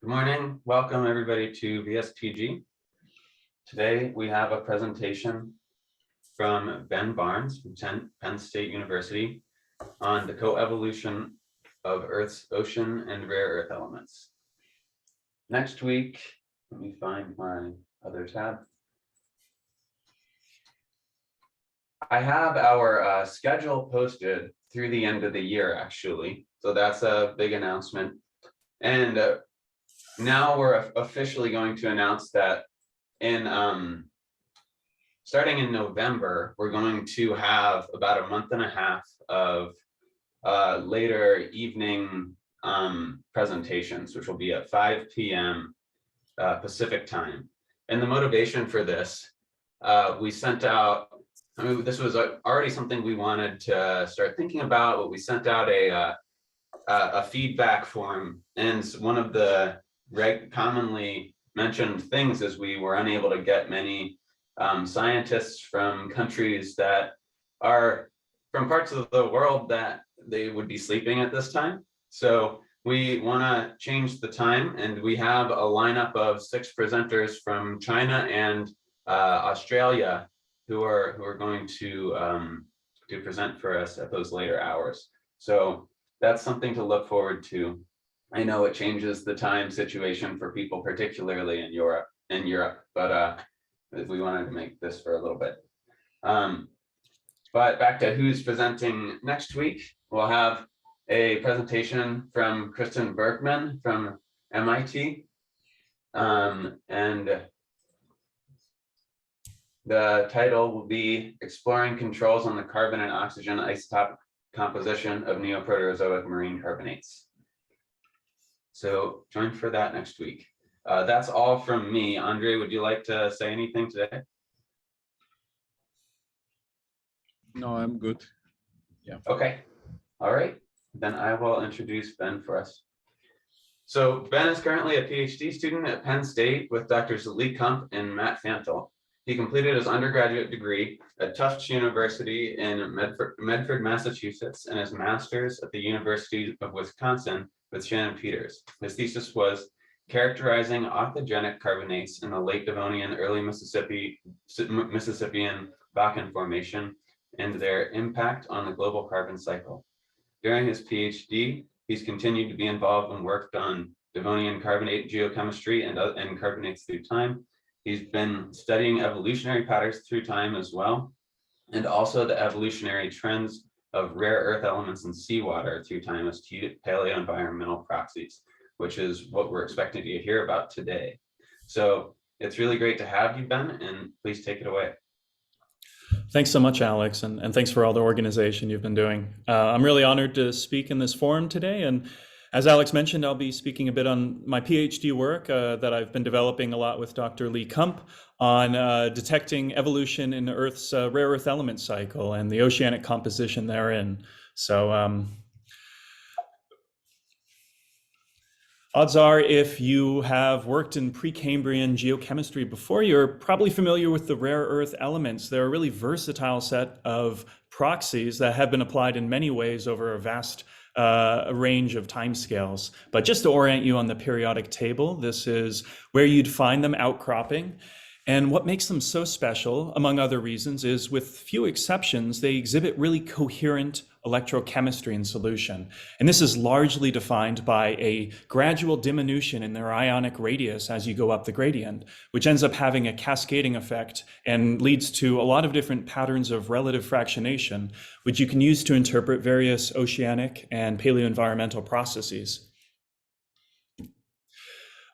Good morning. Welcome everybody to VSPG. Today we have a presentation from Ben Barnes from Penn State University on the coevolution of Earth's ocean and rare earth elements. Next week, let me find my other tab. I have our schedule posted through the end of the year, actually. So that's a big announcement. And now we're officially going to announce that starting in November, we're going to have about a month and a half of later evening presentations, which will be at 5 p.m. Pacific time. And the motivation for this, we sent out, this was already something we wanted to start thinking about, but we sent out a feedback form, and one of the commonly mentioned things is we were unable to get many scientists from countries that are from parts of the world that they would be sleeping at this time. So we want to change the time, and we have a lineup of 6 presenters from China and Australia who are going to present for us at those later hours. So that's something to look forward to. I know it changes the time situation for people, particularly in Europe, but we wanted to make this for a little bit. But back to who's presenting next week, we'll have a presentation from Kristen Berkman from MIT. And the title will be Exploring Controls on the Carbon and Oxygen Isotopic Composition of Neoproterozoic Marine Carbonates. So join for that next week. That's all from me. Andre, would you like to say anything today? No, I'm good. Yeah. Okay. All right. Then I will introduce Ben for us. So Ben is currently a PhD student at Penn State with Drs. Lee Kump and Matt Fantel. He completed his undergraduate degree at Tufts University in Medford, Massachusetts, and his master's at the University of Wisconsin with Shannon Peters. His thesis was characterizing authigenic carbonates in the late Devonian, early Mississippian Bakken Formation and their impact on the global carbon cycle. During his PhD, he's continued to be involved and worked on Devonian carbonate geochemistry and carbonates through time. He's been studying evolutionary patterns through time as well, and also the evolutionary trends of rare earth elements in seawater through time as paleoenvironmental proxies, which is what we're expecting to hear about today. So it's really great to have you, Ben, and please take it away. Thanks so much, Alex, and thanks for all the organization you've been doing. I'm really honored to speak in this forum today, and as Alex mentioned, I'll be speaking a bit on my PhD work that I've been developing a lot with Dr. Lee Kump on detecting evolution in Earth's rare earth element cycle and the oceanic composition therein. So odds are, if you have worked in Precambrian geochemistry before, you're probably familiar with the rare earth elements. They're a really versatile set of proxies that have been applied in many ways over a vast a range of timescales. But just to orient you on the periodic table, this is where you'd find them outcropping. And what makes them so special, among other reasons, is with few exceptions, they exhibit really coherent electrochemistry in solution. And this is largely defined by a gradual diminution in their ionic radius as you go up the gradient, which ends up having a cascading effect and leads to a lot of different patterns of relative fractionation, which you can use to interpret various oceanic and paleoenvironmental processes.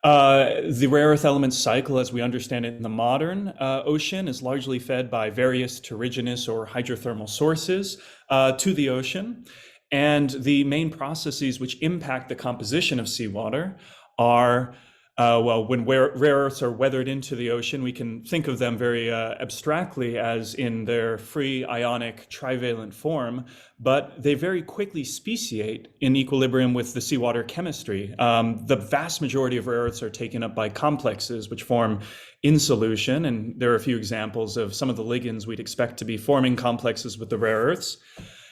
The rare earth element cycle, as we understand it in the modern ocean, is largely fed by various terrigenous or hydrothermal sources to the ocean. And the main processes which impact the composition of seawater are when rare earths are weathered into the ocean, we can think of them very abstractly as in their free ionic trivalent form, but they very quickly speciate in equilibrium with the seawater chemistry. The vast majority of rare earths are taken up by complexes, which form in solution, and there are a few examples of some of the ligands we'd expect to be forming complexes with the rare earths.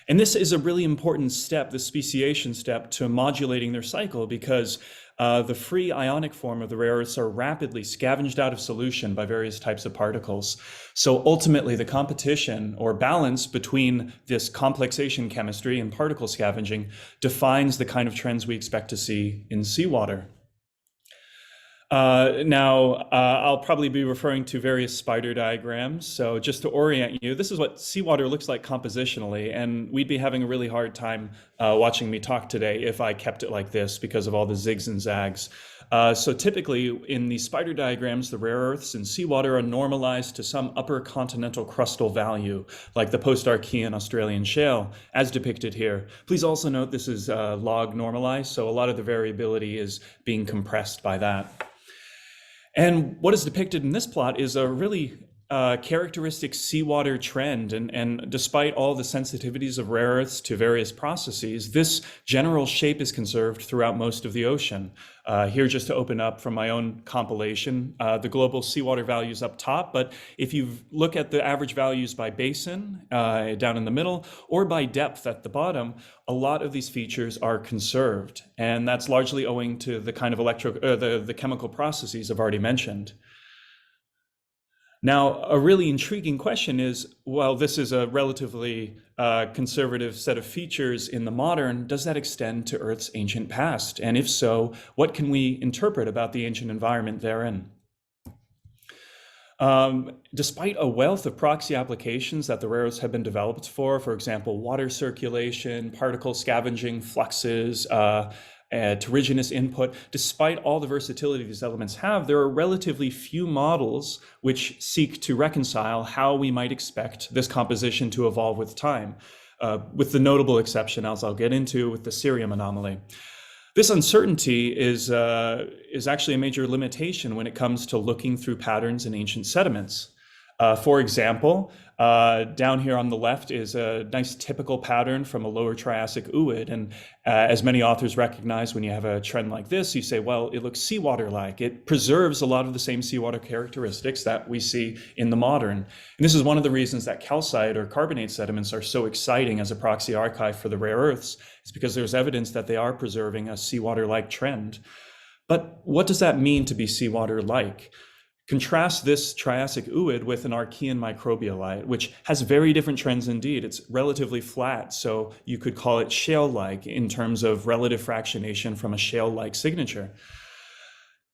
And this is a really important step, the speciation step, to modulating their cycle, because the free ionic form of the rare earths are rapidly scavenged out of solution by various types of particles. So ultimately, the competition or balance between this complexation chemistry and particle scavenging defines the kind of trends we expect to see in seawater. I'll probably be referring to various spider diagrams. So just to orient you, this is what seawater looks like compositionally, and we'd be having a really hard time watching me talk today if I kept it like this because of all the zigs and zags. So typically in these spider diagrams, the rare earths in seawater are normalized to some upper continental crustal value, like the post-Archean Australian shale, as depicted here. Please also note this is log normalized, so a lot of the variability is being compressed by that. And what is depicted in this plot is a really characteristic seawater trend. And despite all the sensitivities of rare earths to various processes, this general shape is conserved throughout most of the ocean. Here, just to open up from my own compilation, the global seawater values up top. But if you look at the average values by basin down in the middle, or by depth at the bottom, a lot of these features are conserved. And that's largely owing to the kind of the chemical processes I've already mentioned. Now, a really intriguing question is, well, this is a relatively conservative set of features in the modern. Does that extend to Earth's ancient past? And if so, what can we interpret about the ancient environment therein? Despite a wealth of proxy applications that the rare earths have been developed for example, water circulation, particle scavenging, fluxes, terrigenous input, despite all the versatility these elements have, there are relatively few models which seek to reconcile how we might expect this composition to evolve with time, with the notable exception, as I'll get into, with the cerium anomaly. This uncertainty is actually a major limitation when it comes to looking through patterns in ancient sediments. For example, down here on the left is a nice typical pattern from a lower Triassic ooid. And as many authors recognize, when you have a trend like this, you say, well, it looks seawater-like. It preserves a lot of the same seawater characteristics that we see in the modern. And this is one of the reasons that calcite or carbonate sediments are so exciting as a proxy archive for the rare earths. It's because there's evidence that they are preserving a seawater-like trend. But what does that mean to be seawater-like? Contrast this Triassic ooid with an Archean microbialite, which has very different trends indeed. It's relatively flat, so you could call it shale-like in terms of relative fractionation from a shale-like signature.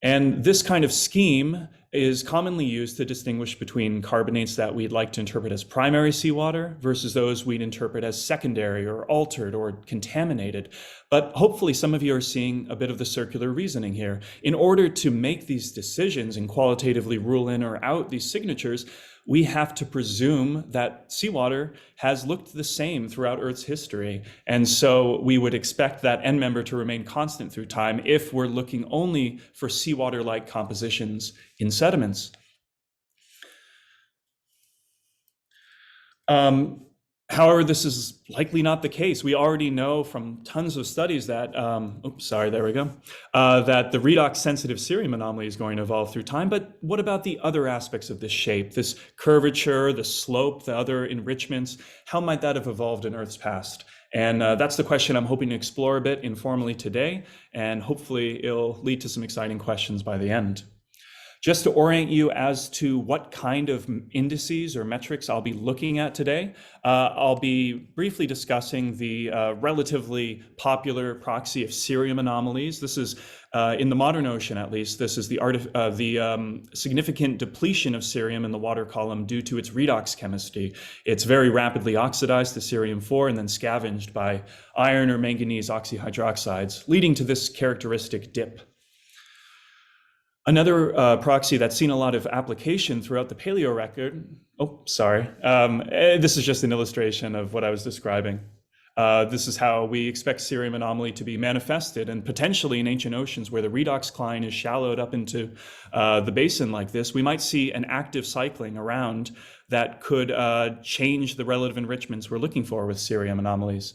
And this kind of scheme is commonly used to distinguish between carbonates that we'd like to interpret as primary seawater versus those we'd interpret as secondary or altered or contaminated. But hopefully some of you are seeing a bit of the circular reasoning here. In order to make these decisions and qualitatively rule in or out these signatures, we have to presume that seawater has looked the same throughout Earth's history. And so we would expect that end member to remain constant through time if we're looking only for seawater-like compositions in sediments. However, this is likely not the case. We already know from tons of studies that, that the redox sensitive cerium anomaly is going to evolve through time. But what about the other aspects of this shape, this curvature, the slope, the other enrichments? How might that have evolved in Earth's past? And that's the question I'm hoping to explore a bit informally today. And hopefully it'll lead to some exciting questions by the end. Just to orient you as to what kind of indices or metrics I'll be looking at today, I'll be briefly discussing the relatively popular proxy of cerium anomalies. This is, in the modern ocean at least, this is the significant depletion of cerium in the water column due to its redox chemistry. It's very rapidly oxidized to cerium-4 and then scavenged by iron or manganese oxyhydroxides, leading to this characteristic dip. Another proxy that's seen a lot of application throughout the paleo record, this is just an illustration of what I was describing. This is how we expect cerium anomaly to be manifested, and potentially in ancient oceans where the redox cline is shallowed up into the basin like this, we might see an active cycling around that could change the relative enrichments we're looking for with cerium anomalies.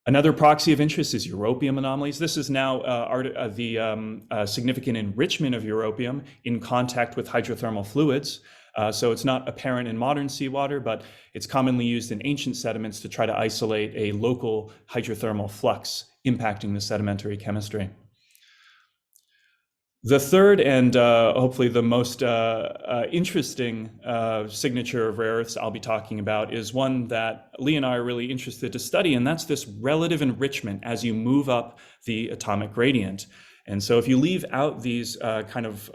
Another proxy of interest is europium anomalies. This is now the significant enrichment of europium in contact with hydrothermal fluids. So it's not apparent in modern seawater, but it's commonly used in ancient sediments to try to isolate a local hydrothermal flux impacting the sedimentary chemistry. The third and hopefully the most interesting signature of rare earths I'll be talking about is one that Lee and I are really interested to study, and that's this relative enrichment as you move up the atomic gradient. And so if you leave out these kind of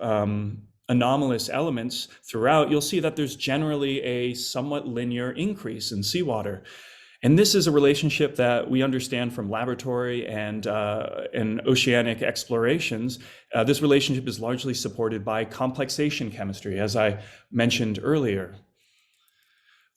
anomalous elements throughout, you'll see that there's generally a somewhat linear increase in seawater. And this is a relationship that we understand from laboratory and oceanic explorations. This relationship is largely supported by complexation chemistry, as I mentioned earlier.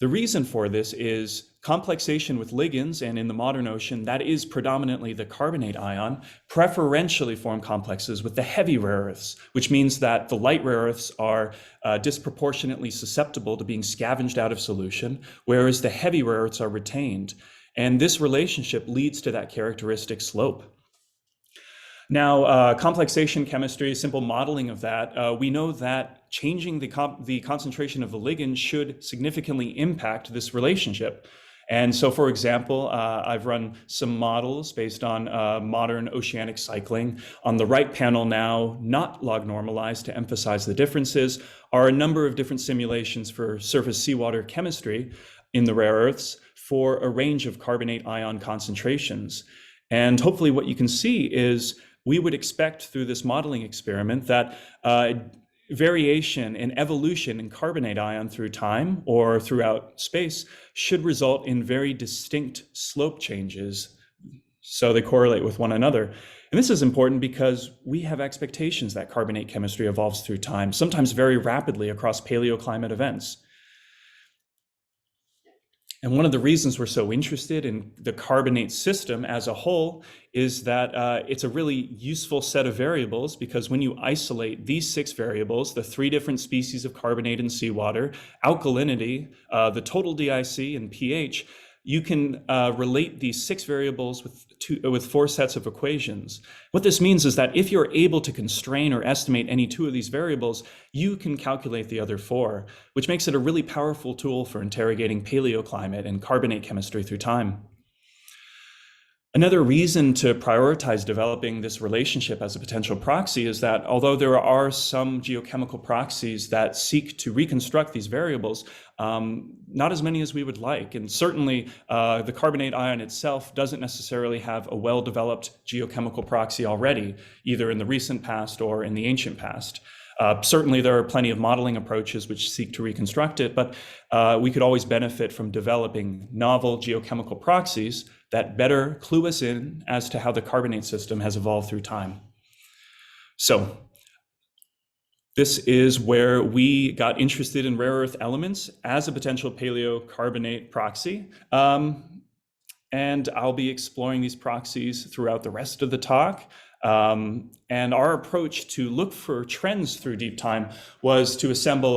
The reason for this is complexation with ligands, and in the modern ocean, that is predominantly the carbonate ion, preferentially form complexes with the heavy rare earths, which means that the light rare earths are disproportionately susceptible to being scavenged out of solution, whereas the heavy rare earths are retained. And this relationship leads to that characteristic slope. Now, complexation chemistry, simple modeling of that, we know that changing the concentration of the ligand should significantly impact this relationship. And so, for example, I've run some models based on modern oceanic cycling. On the right panel now, not log normalized to emphasize the differences, are a number of different simulations for surface seawater chemistry in the rare earths for a range of carbonate ion concentrations. And hopefully what you can see is we would expect through this modeling experiment that variation and evolution in carbonate ion through time or throughout space should result in very distinct slope changes. So they correlate with one another. And this is important because we have expectations that carbonate chemistry evolves through time, sometimes very rapidly across paleoclimate events. And one of the reasons we're so interested in the carbonate system as a whole is that it's a really useful set of variables, because when you isolate these 6 variables, the 3 different species of carbonate in seawater, alkalinity, the total DIC, and pH, you can relate these 6 variables with 4 sets of equations. What this means is that if you're able to constrain or estimate any 2 of these variables, you can calculate the other 4, which makes it a really powerful tool for interrogating paleoclimate and carbonate chemistry through time. Another reason to prioritize developing this relationship as a potential proxy is that although there are some geochemical proxies that seek to reconstruct these variables, not as many as we would like. And certainly the carbonate ion itself doesn't necessarily have a well-developed geochemical proxy already, either in the recent past or in the ancient past. Certainly there are plenty of modeling approaches which seek to reconstruct it, but we could always benefit from developing novel geochemical proxies that better clue us in as to how the carbonate system has evolved through time. So this is where we got interested in rare earth elements as a potential paleocarbonate proxy. And I'll be exploring these proxies throughout the rest of the talk. And our approach to look for trends through deep time was to assemble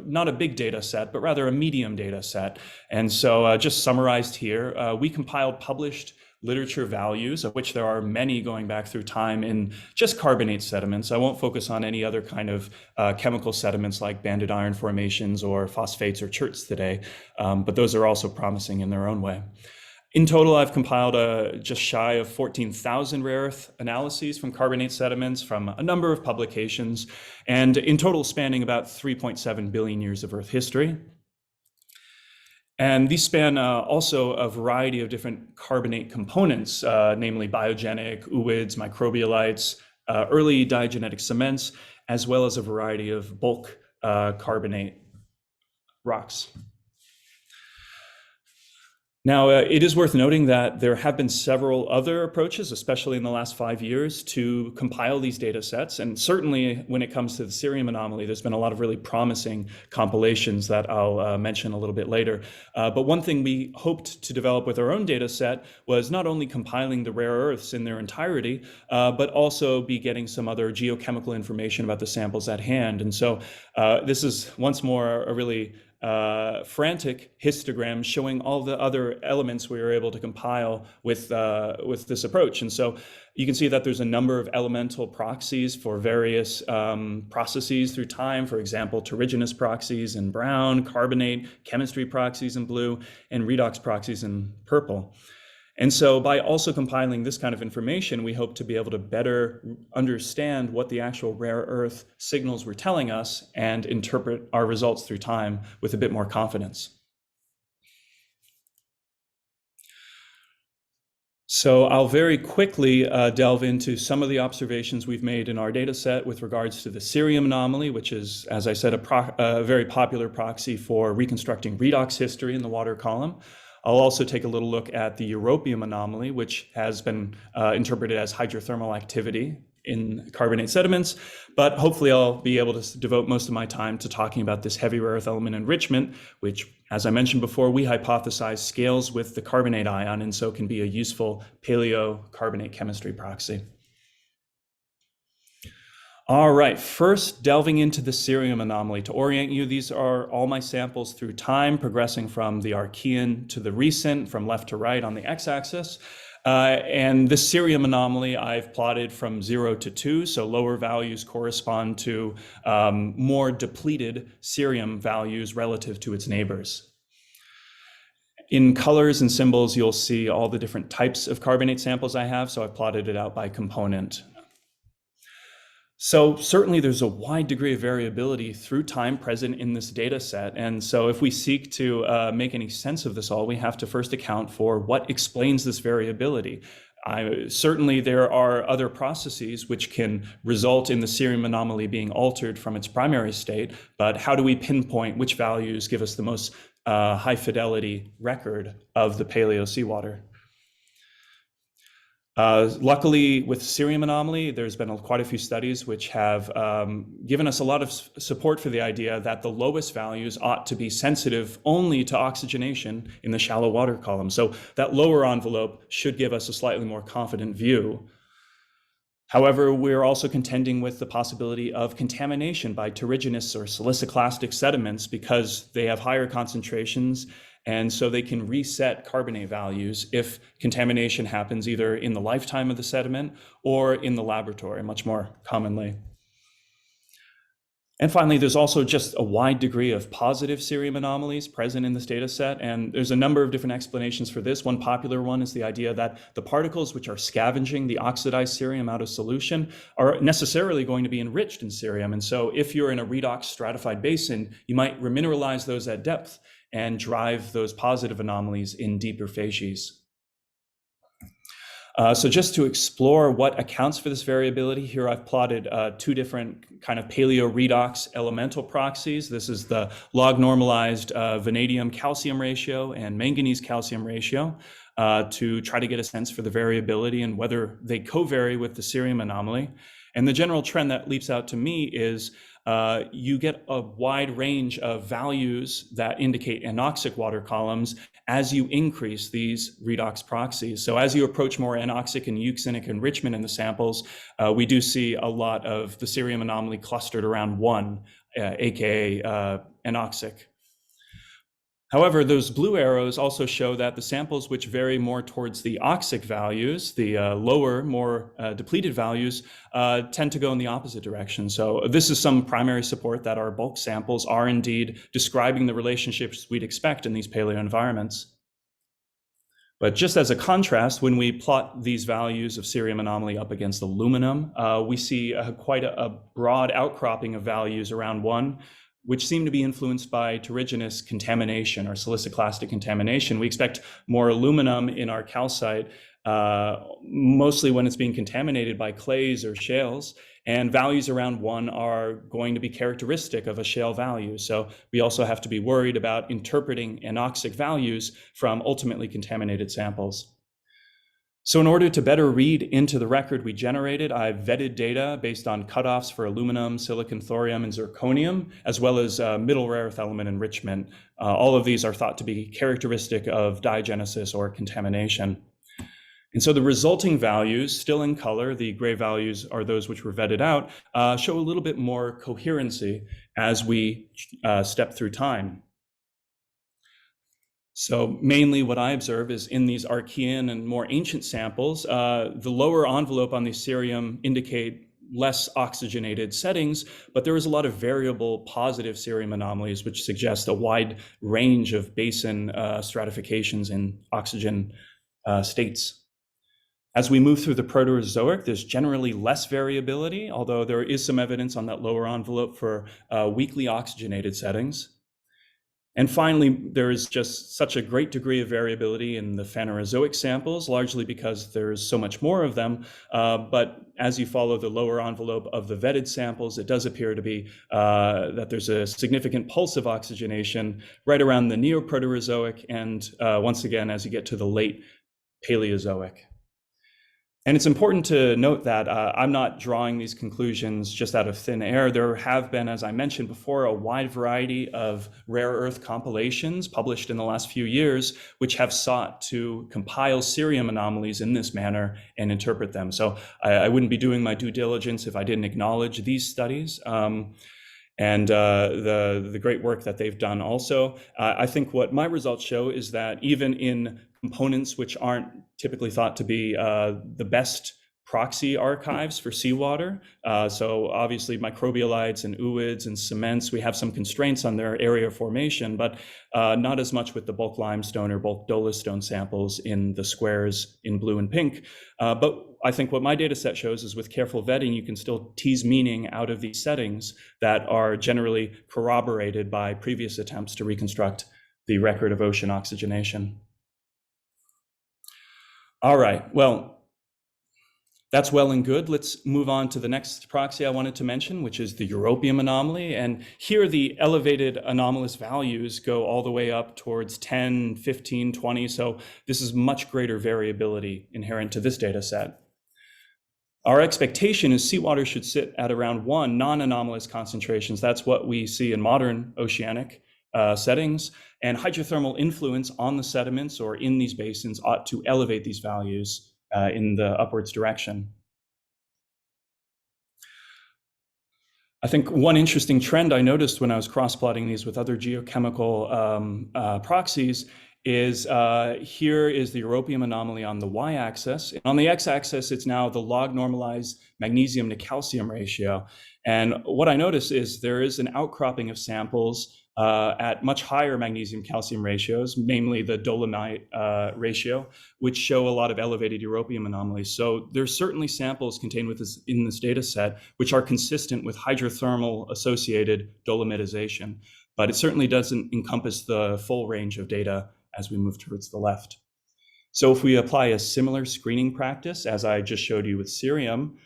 not a big data set, but rather a medium data set. And so just summarized here, we compiled published literature values, of which there are many going back through time in just carbonate sediments. I won't focus on any other kind of chemical sediments like banded iron formations or phosphates or cherts today, but those are also promising in their own way. In total, I've compiled just shy of 14,000 rare earth analyses from carbonate sediments from a number of publications, and in total spanning about 3.7 billion years of Earth history. And these span also a variety of different carbonate components, namely biogenic, ooids, microbialites, early diagenetic cements, as well as a variety of bulk carbonate rocks. Now, it is worth noting that there have been several other approaches, especially in the last 5 years, to compile these data sets. And certainly when it comes to the cerium anomaly, there's been a lot of really promising compilations that I'll mention a little bit later. But one thing we hoped to develop with our own data set was not only compiling the rare earths in their entirety, but also be getting some other geochemical information about the samples at hand. And so this is once more a really frantic histograms showing all the other elements we were able to compile with this approach. And so you can see that there's a number of elemental proxies for various processes through time. For example, terrigenous proxies in brown, carbonate, chemistry proxies in blue, and redox proxies in purple. And so by also compiling this kind of information, we hope to be able to better understand what the actual rare earth signals were telling us and interpret our results through time with a bit more confidence. So I'll very quickly delve into some of the observations we've made in our data set with regards to the cerium anomaly, which is, as I said, a very popular proxy for reconstructing redox history in the water column. I'll also take a little look at the europium anomaly, which has been interpreted as hydrothermal activity in carbonate sediments, but hopefully I'll be able to devote most of my time to talking about this heavy rare earth element enrichment, which, as I mentioned before, we hypothesize scales with the carbonate ion and so can be a useful paleo-carbonate chemistry proxy. All right, first delving into the cerium anomaly. To orient you, these are all my samples through time, progressing from the Archean to the recent, from left to right on the x-axis. And this cerium anomaly I've plotted from 0 to 2, so lower values correspond to more depleted cerium values relative to its neighbors. In colors and symbols, you'll see all the different types of carbonate samples I have, so I've plotted it out by component. So certainly there's a wide degree of variability through time present in this data set. And so if we seek to make any sense of this all, we have to first account for what explains this variability. Certainly there are other processes which can result in the cerium anomaly being altered from its primary state, but how do we pinpoint which values give us the most high fidelity record of the paleo seawater? Luckily, with cerium anomaly, there's been quite a few studies which have given us a lot of support for the idea that the lowest values ought to be sensitive only to oxygenation in the shallow water column. So that lower envelope should give us a slightly more confident view. However, we're also contending with the possibility of contamination by terrigenous or siliciclastic sediments because they have higher concentrations, and so they can reset carbonate values if contamination happens either in the lifetime of the sediment or in the laboratory, much more commonly. And finally, there's also just a wide degree of positive cerium anomalies present in this data set, and there's a number of different explanations for this. One popular one is the idea that the particles which are scavenging the oxidized cerium out of solution are necessarily going to be enriched in cerium, and so if you're in a redox stratified basin, you might remineralize those at depth and drive those positive anomalies in deeper facies. So just to explore what accounts for this variability, here I've plotted two different kind of paleo-redox elemental proxies. This is the log normalized vanadium calcium ratio and manganese calcium ratio to try to get a sense for the variability and whether they co-vary with the cerium anomaly. And the general trend that leaps out to me is you get a wide range of values that indicate anoxic water columns as you increase these redox proxies. So as you approach more anoxic and euxinic enrichment in the samples, we do see a lot of the cerium anomaly clustered around 1, aka anoxic. However, those blue arrows also show that the samples which vary more towards the oxic values, the lower, more depleted values, tend to go in the opposite direction. So this is some primary support that our bulk samples are indeed describing the relationships we'd expect in these paleo environments. But just as a contrast, when we plot these values of cerium anomaly up against aluminum, we see quite a broad outcropping of values around 1, which seem to be influenced by terrigenous contamination or siliciclastic contamination. We expect more aluminum in our calcite, mostly when it's being contaminated by clays or shales, and values around 1 are going to be characteristic of a shale value. So we also have to be worried about interpreting anoxic values from ultimately contaminated samples. So in order to better read into the record we generated, I've vetted data based on cutoffs for aluminum, silicon, thorium, and zirconium, as well as middle rare earth element enrichment. All of these are thought to be characteristic of diagenesis or contamination. And so the resulting values, still in color, the gray values are those which were vetted out, show a little bit more coherency as we step through time. So mainly what I observe is in these Archean and more ancient samples, the lower envelope on the cerium indicate less oxygenated settings, but there is a lot of variable positive cerium anomalies, which suggest a wide range of basin stratifications in oxygen states. As we move through the Proterozoic, there's generally less variability, although there is some evidence on that lower envelope for weakly oxygenated settings. And finally, there is just such a great degree of variability in the Phanerozoic samples, largely because there's so much more of them. But as you follow the lower envelope of the vetted samples, it does appear to be that there's a significant pulse of oxygenation right around the Neoproterozoic and once again, as you get to the late Paleozoic. And it's important to note that I'm not drawing these conclusions just out of thin air. There have been, as I mentioned before, a wide variety of rare earth compilations published in the last few years, which have sought to compile cerium anomalies in this manner and interpret them. So I wouldn't be doing my due diligence if I didn't acknowledge these studies. And the great work that they've done also. I think what my results show is that even in components which aren't typically thought to be the best proxy archives for seawater, so obviously microbialites and ooids and cements, we have some constraints on their area of formation, but not as much with the bulk limestone or bulk dolostone samples in the squares in blue and pink. But I think what my data set shows is with careful vetting, you can still tease meaning out of these settings that are generally corroborated by previous attempts to reconstruct the record of ocean oxygenation. All right, well, that's well and good. Let's move on to the next proxy I wanted to mention, which is the europium anomaly. And here the elevated anomalous values go all the way up towards 10, 15, 20. So this is much greater variability inherent to this data set. Our expectation is seawater should sit at around 1 non-anomalous concentrations. That's what we see in modern oceanic settings. And hydrothermal influence on the sediments or in these basins ought to elevate these values in the upwards direction. I think one interesting trend I noticed when I was cross-plotting these with other geochemical proxies is here is the europium anomaly on the y-axis. On the x-axis, it's now the log normalized magnesium to calcium ratio. And what I notice is there is an outcropping of samples at much higher magnesium calcium ratios, namely the dolomite ratio, which show a lot of elevated europium anomalies. So there's certainly samples contained in this data set which are consistent with hydrothermal associated dolomitization, but it certainly doesn't encompass the full range of data as we move towards the left. So if we apply a similar screening practice as I just showed you with cerium,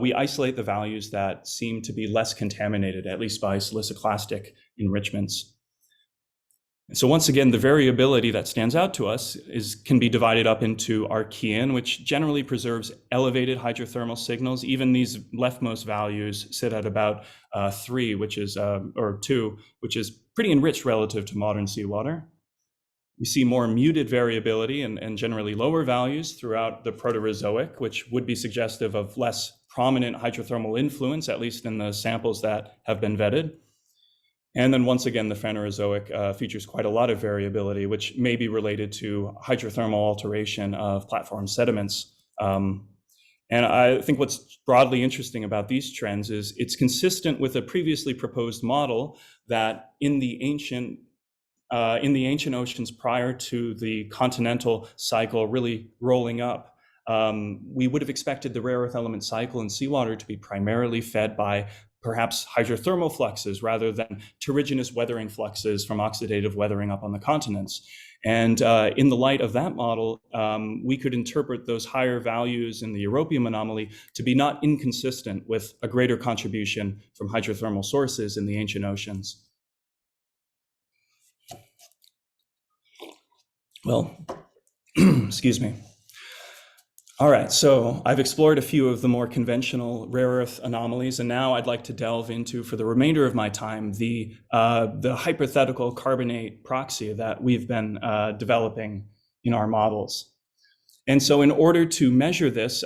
we isolate the values that seem to be less contaminated, at least by siliciclastic enrichments. And so once again, the variability that stands out to us can be divided up into Archean, which generally preserves elevated hydrothermal signals. Even these leftmost values sit at about 3, which is, or 2, which is pretty enriched relative to modern seawater. We see more muted variability and generally lower values throughout the Proterozoic, which would be suggestive of less prominent hydrothermal influence, at least in the samples that have been vetted. And then once again, the Phanerozoic features quite a lot of variability, which may be related to hydrothermal alteration of platform sediments. And I think what's broadly interesting about these trends is it's consistent with a previously proposed model that in the ancient oceans prior to the continental cycle really rolling up, we would have expected the rare earth element cycle in seawater to be primarily fed by perhaps hydrothermal fluxes rather than terrigenous weathering fluxes from oxidative weathering up on the continents. And in the light of that model, we could interpret those higher values in the europium anomaly to be not inconsistent with a greater contribution from hydrothermal sources in the ancient oceans. Well, excuse me. All right, so I've explored a few of the more conventional rare earth anomalies, and now I'd like to delve into, for the remainder of my time, the hypothetical carbonate proxy that we've been developing in our models. And so in order to measure this,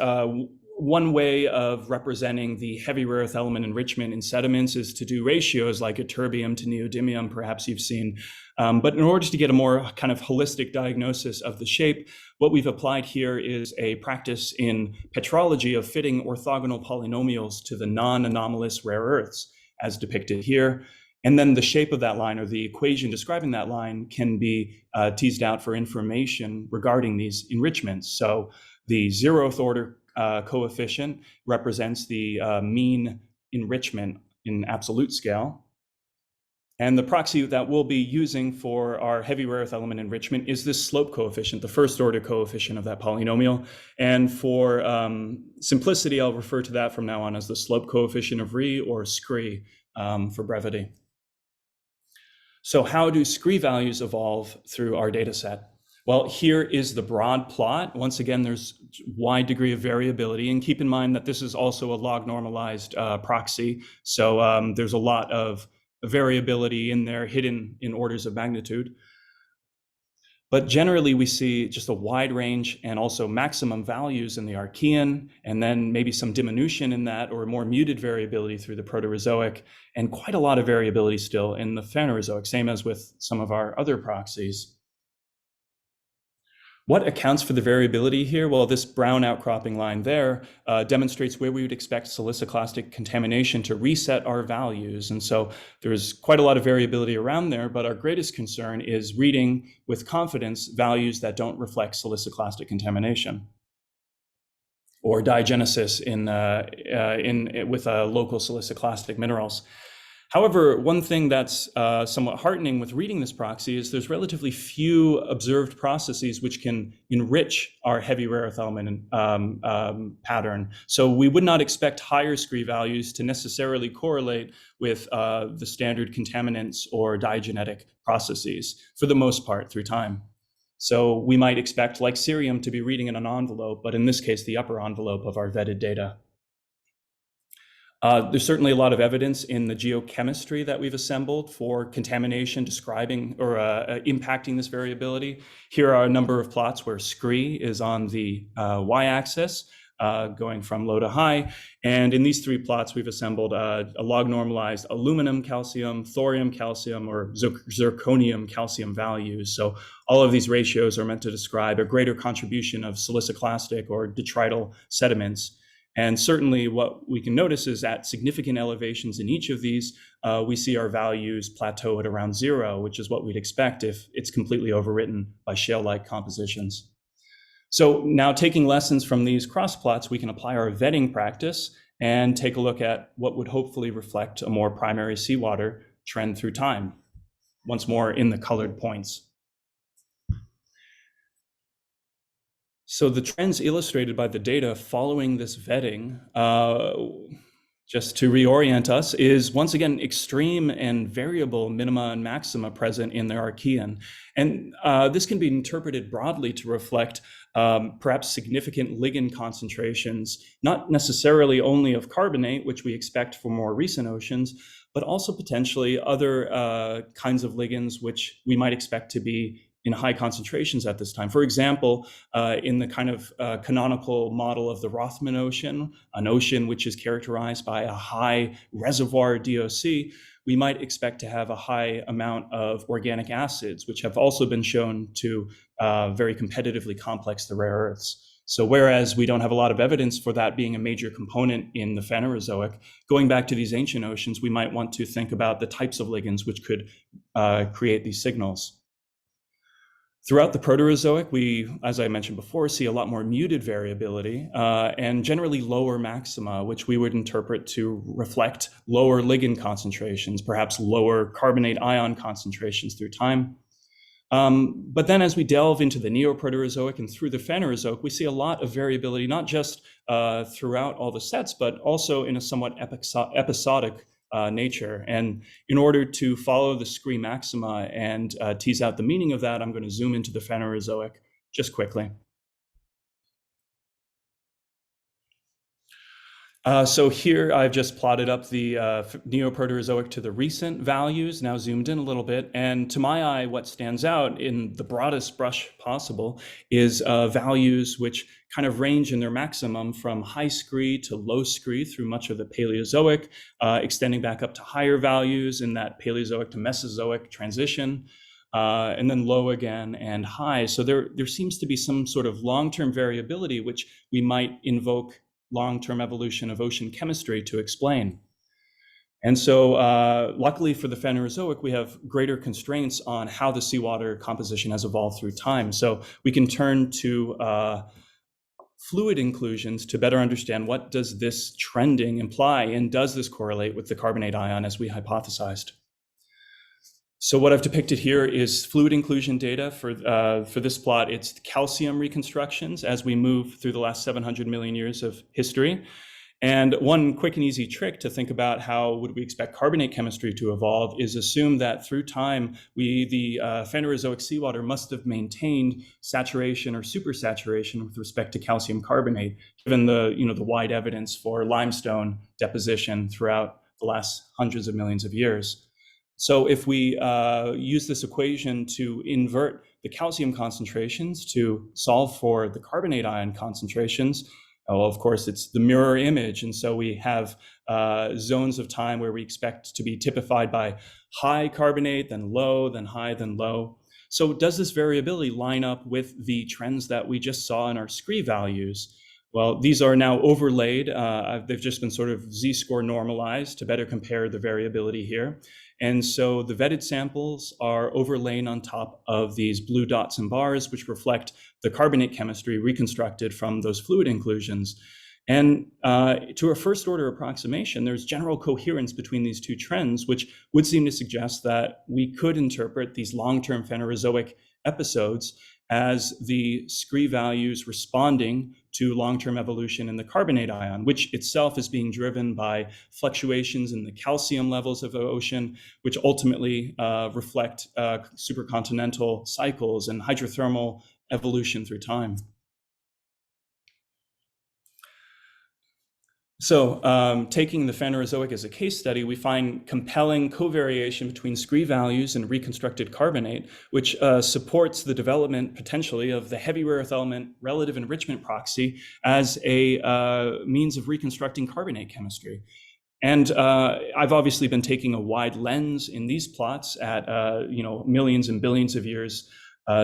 one way of representing the heavy rare earth element enrichment in sediments is to do ratios like ytterbium to neodymium, perhaps you've seen. But in order to get a more kind of holistic diagnosis of the shape, what we've applied here is a practice in petrology of fitting orthogonal polynomials to the non-anomalous rare earths, as depicted here. And then the shape of that line, or the equation describing that line, can be teased out for information regarding these enrichments. So the 0th order coefficient represents the mean enrichment in absolute scale. And the proxy that we'll be using for our heavy rare earth element enrichment is this slope coefficient, the 1st order coefficient of that polynomial. And for simplicity, I'll refer to that from now on as the slope coefficient of Re, or SCRI for brevity. So how do SCRI values evolve through our data set? Well, here is the broad plot. Once again, there's wide degree of variability, and keep in mind that this is also a log normalized proxy. So there's a lot of variability in there, hidden in orders of magnitude. But generally, we see just a wide range and also maximum values in the Archean, and then maybe some diminution in that, or more muted variability through the Proterozoic, and quite a lot of variability still in the Phanerozoic, same as with some of our other proxies. What accounts for the variability here? Well, this brown outcropping line there demonstrates where we would expect siliciclastic contamination to reset our values. And so there's quite a lot of variability around there, but our greatest concern is reading with confidence values that don't reflect siliciclastic contamination or diagenesis with local siliciclastic minerals. However, one thing that's somewhat heartening with reading this proxy is there's relatively few observed processes which can enrich our heavy rare earth element pattern. So we would not expect higher SCRI values to necessarily correlate with the standard contaminants or diagenetic processes, for the most part, through time. So we might expect, like cerium, to be reading in an envelope, but in this case, the upper envelope of our vetted data. There's certainly a lot of evidence in the geochemistry that we've assembled for contamination describing or impacting this variability. Here are a number of plots where SCRI is on the y-axis, going from low to high. And in these 3 plots, we've assembled a log normalized aluminum calcium, thorium calcium, or zirconium calcium values. So all of these ratios are meant to describe a greater contribution of siliciclastic or detrital sediments. And certainly what we can notice is at significant elevations in each of these, we see our values plateau at around 0, which is what we'd expect if it's completely overwritten by shale-like compositions. So now, taking lessons from these cross plots, we can apply our vetting practice and take a look at what would hopefully reflect a more primary seawater trend through time, once more in the colored points. So the trends illustrated by the data following this vetting, just to reorient us, is once again extreme and variable minima and maxima present in the Archean. And this can be interpreted broadly to reflect perhaps significant ligand concentrations, not necessarily only of carbonate, which we expect for more recent oceans, but also potentially other kinds of ligands which we might expect to be in high concentrations at this time. For example, in the kind of canonical model of the Rothman Ocean, an ocean which is characterized by a high reservoir DOC, we might expect to have a high amount of organic acids, which have also been shown to very competitively complex the rare earths. So whereas we don't have a lot of evidence for that being a major component in the Phanerozoic, going back to these ancient oceans, we might want to think about the types of ligands which could create these signals. Throughout the Proterozoic, we, as I mentioned before, see a lot more muted variability and generally lower maxima, which we would interpret to reflect lower ligand concentrations, perhaps lower carbonate ion concentrations through time. But then as we delve into the Neo-Proterozoic and through the Phanerozoic, we see a lot of variability, not just throughout all the sets, but also in a somewhat episodic nature. And in order to follow the SCRI maxima and tease out the meaning of that, I'm going to zoom into the Phanerozoic just quickly. So here I've just plotted up the Neoproterozoic to the recent values, now zoomed in a little bit. And to my eye, what stands out in the broadest brush possible is values which kind of range in their maximum from high scree to low scree through much of the Paleozoic, extending back up to higher values in that Paleozoic to Mesozoic transition. And then low again and high. So there seems to be some sort of long-term variability, which we might invoke long-term evolution of ocean chemistry to explain. And so luckily for the Phanerozoic, we have greater constraints on how the seawater composition has evolved through time. So we can turn to fluid inclusions to better understand what does this trending imply, and does this correlate with the carbonate ion as we hypothesized. So what I've depicted here is fluid inclusion data for this plot. It's calcium reconstructions as we move through the last 700 million years of history. And one quick and easy trick to think about how would we expect carbonate chemistry to evolve is assume that through time, the Phanerozoic seawater must have maintained saturation or supersaturation with respect to calcium carbonate, given the wide evidence for limestone deposition throughout the last hundreds of millions of years. So if we use this equation to invert the calcium concentrations to solve for the carbonate ion concentrations, well, of course, it's the mirror image. And so we have zones of time where we expect to be typified by high carbonate, then low, then high, then low. So does this variability line up with the trends that we just saw in our scree values? Well, these are now overlaid. They've just been sort of z-score normalized to better compare the variability here. And so the vetted samples are overlain on top of these blue dots and bars, which reflect the carbonate chemistry reconstructed from those fluid inclusions. And to a first order approximation, there's general coherence between these two trends, which would seem to suggest that we could interpret these long-term Phanerozoic episodes as the scree values responding to long-term evolution in the carbonate ion, which itself is being driven by fluctuations in the calcium levels of the ocean, which ultimately reflect supercontinental cycles and hydrothermal evolution through time. So taking the Phanerozoic as a case study, we find compelling covariation between scree values and reconstructed carbonate, which supports the development potentially of the heavy rare earth element relative enrichment proxy as a means of reconstructing carbonate chemistry. And I've obviously been taking a wide lens in these plots at millions and billions of years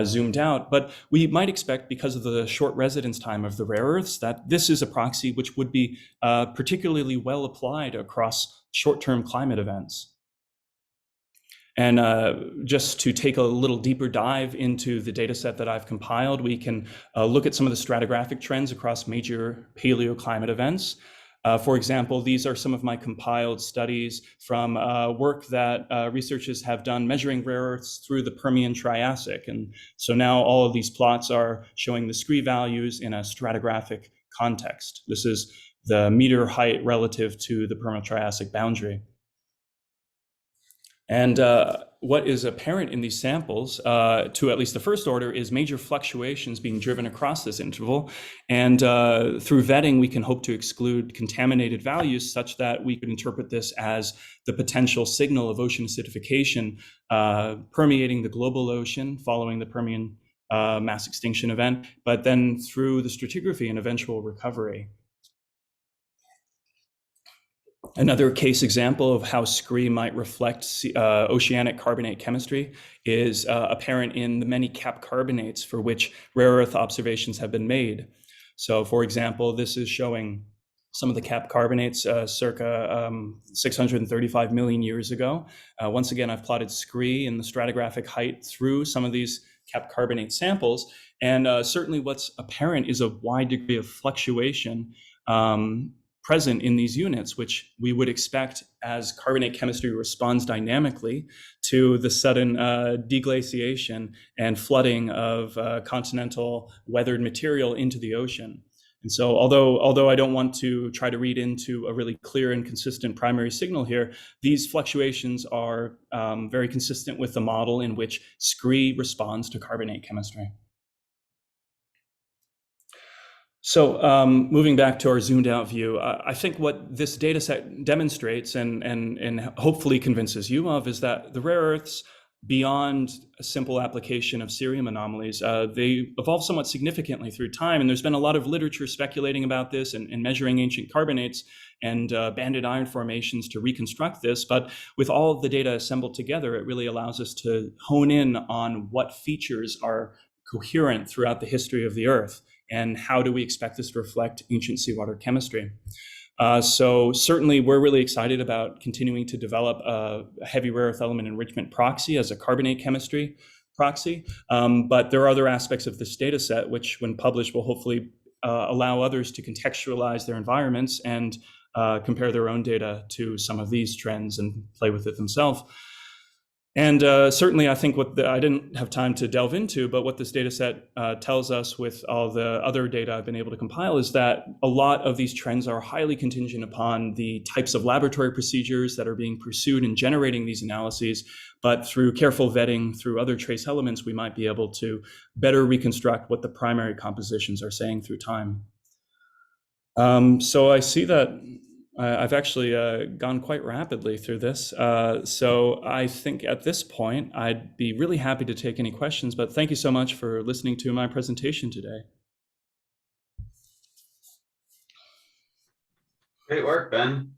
zoomed out, but we might expect, because of the short residence time of the rare earths, that this is a proxy which would be particularly well applied across short-term climate events. And just to take a little deeper dive into the data set that I've compiled, we can look at some of the stratigraphic trends across major paleoclimate events. For example, these are some of my compiled studies from work that researchers have done measuring rare earths through the Permian Triassic. And so now all of these plots are showing the scree values in a stratigraphic context. This is the meter height relative to the Permian-Triassic boundary. And what is apparent in these samples, to at least the first order, is major fluctuations being driven across this interval. And through vetting, we can hope to exclude contaminated values such that we could interpret this as the potential signal of ocean acidification permeating the global ocean following the Permian mass extinction event, but then through the stratigraphy and eventual recovery. Another case example of how scree might reflect oceanic carbonate chemistry is apparent in the many cap carbonates for which rare earth observations have been made. So for example, this is showing some of the cap carbonates circa 635 million years ago. Once again, I've plotted scree and the stratigraphic height through some of these cap carbonate samples. And certainly what's apparent is a wide degree of fluctuation present in these units, which we would expect as carbonate chemistry responds dynamically to the sudden deglaciation and flooding of continental weathered material into the ocean. And so although I don't want to try to read into a really clear and consistent primary signal here, these fluctuations are very consistent with the model in which scree responds to carbonate chemistry. Moving back to our zoomed out view, I think what this data set demonstrates and hopefully convinces you of is that the rare earths, beyond a simple application of cerium anomalies, they evolve somewhat significantly through time. And there's been a lot of literature speculating about this and measuring ancient carbonates and banded iron formations to reconstruct this. But with all of the data assembled together, it really allows us to hone in on what features are coherent throughout the history of the Earth, and how do we expect this to reflect ancient seawater chemistry. So certainly we're really excited about continuing to develop a heavy rare earth element enrichment proxy as a carbonate chemistry proxy. But there are other aspects of this data set, which when published will hopefully allow others to contextualize their environments and compare their own data to some of these trends and play with it themselves. And certainly, I think I didn't have time to delve into, but what this data set tells us with all the other data I've been able to compile is that a lot of these trends are highly contingent upon the types of laboratory procedures that are being pursued in generating these analyses. But through careful vetting through other trace elements, we might be able to better reconstruct what the primary compositions are saying through time. So I see that I've actually gone quite rapidly through this. So I think at this point, I'd be really happy to take any questions, but thank you so much for listening to my presentation today. Great work, Ben.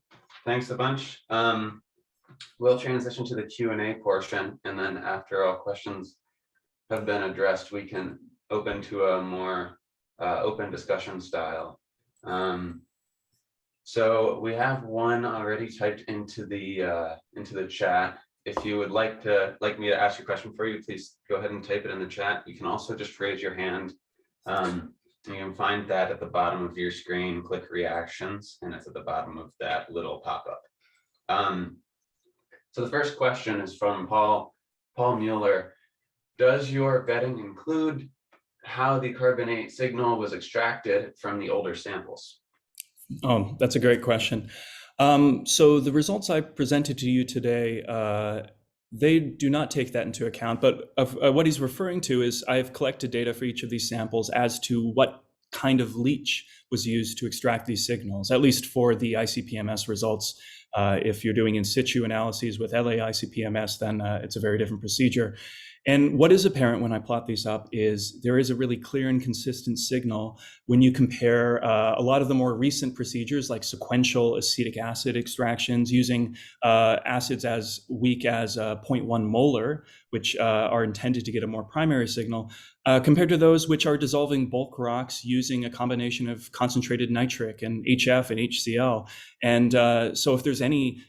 Thanks a bunch. We'll transition to the Q&A portion, and then after all questions have been addressed, we can open to a more open discussion style. So we have one already typed into the chat. If you would like me to ask a question for you, please go ahead and type it in the chat. You can also just raise your hand. You can find that at the bottom of your screen, click reactions, and it's at the bottom of that little pop-up. So the first question is from Paul Mueller. Does your vetting include how the carbonate signal was extracted from the older samples? Oh, that's a great question. So the results I presented to you today, they do not take that into account, but what he's referring to is I've collected data for each of these samples as to what kind of leach was used to extract these signals, at least for the ICP-MS results. If you're doing in situ analyses with LA ICP-MS, then it's a very different procedure. And what is apparent when I plot these up is there is a really clear and consistent signal when you compare a lot of the more recent procedures like sequential acetic acid extractions using acids as weak as 0.1 molar, which are intended to get a more primary signal, compared to those which are dissolving bulk rocks using a combination of concentrated nitric and HF and HCl. And so if there's any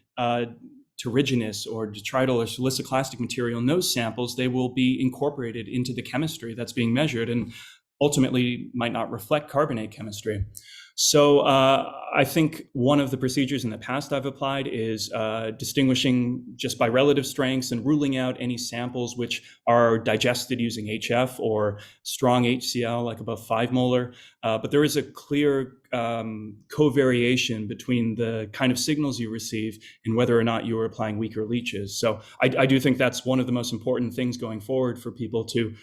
terrigenous or detrital or siliciclastic material in those samples, they will be incorporated into the chemistry that's being measured and ultimately might not reflect carbonate chemistry. So I think one of the procedures in the past I've applied is distinguishing just by relative strengths and ruling out any samples which are digested using HF or strong HCl, like above 5 molar. But there is a clear covariation between the kind of signals you receive and whether or not you are applying weaker leaches. So I do think that's one of the most important things going forward for people to